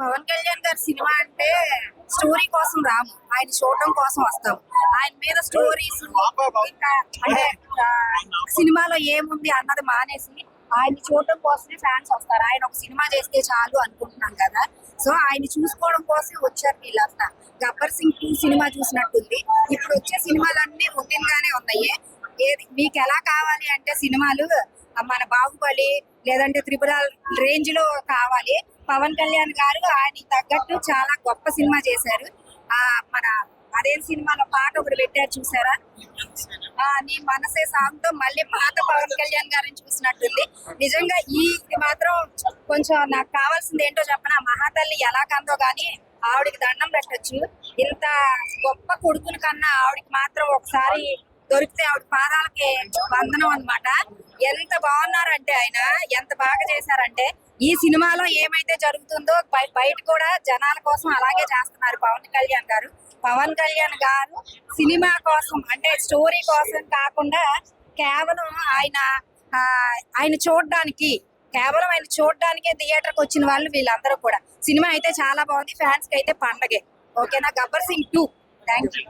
పవన్ కళ్యాణ్ గారి సినిమా అంటే స్టోరీ కోసం రాము, ఆయన చూడటం కోసం వస్తాం. ఆయన మీద స్టోరీస్ ఇంకా అంటే సినిమాలో ఏముంది అన్నది మానేసి ఆయన చూడటం కోసమే ఫ్యాన్స్ వస్తారు. ఆయన ఒక సినిమా చేస్తే చాలు అనుకుంటున్నాం కదా, సో ఆయన చూసుకోవడం కోసం వచ్చారు వీళ్ళంతా. గబ్బర్ సింగ్ 2 సినిమా చూసినట్టుంది. ఇప్పుడు వచ్చే సినిమాలన్నీ రొటీన్ గానే ఉన్నాయి. ఏది మీకు ఎలా కావాలి అంటే సినిమాలు మన బాహుబలి లేదంటే త్రిపుర రేంజ్ లో కావాలి. పవన్ కళ్యాణ్ గారు ఆయన తగ్గట్టు చాలా గొప్ప సినిమా చేశారు. మన అదే సినిమాలో పాట ఒకటి పెట్టారు చూసారా, నీ మనసే సాంగ్ తో మళ్ళీ పాత పవన్ కళ్యాణ్ గారిని చూసినట్టుంది. నిజంగా ఇది మాత్రం కొంచెం నాకు కావాల్సింది ఏంటో చెప్పనా, మహాతల్లి ఎలా కందో గానీ ఆవిడికి దండం పెట్టచ్చు. ఇంత గొప్ప కొడుకుల కన్నా ఆవిడికి మాత్రం ఒకసారి దొరికితే ఆవిడ పాదాలకి వందనం అన్నమాట. ఎంత బాగున్నారంటే ఆయన ఎంత బాగా చేశారంటే, ఈ సినిమాలో ఏమైతే జరుగుతుందో బయట కూడా జనాల కోసం అలాగే చేస్తున్నారు పవన్ కళ్యాణ్ గారు. పవన్ కళ్యాణ్ గారు సినిమా కోసం అంటే స్టోరీ కోసం కాకుండా కేవలం ఆయన చూడడానికి, కేవలం ఆయన చూడడానికే థియేటర్కి వచ్చిన వాళ్ళు వీళ్ళందరూ కూడా. సినిమా అయితే చాలా బాగుంది, ఫ్యాన్స్ కి అయితే పండగే. ఓకేనా, గబ్బర్ సింగ్ 2. Thank you.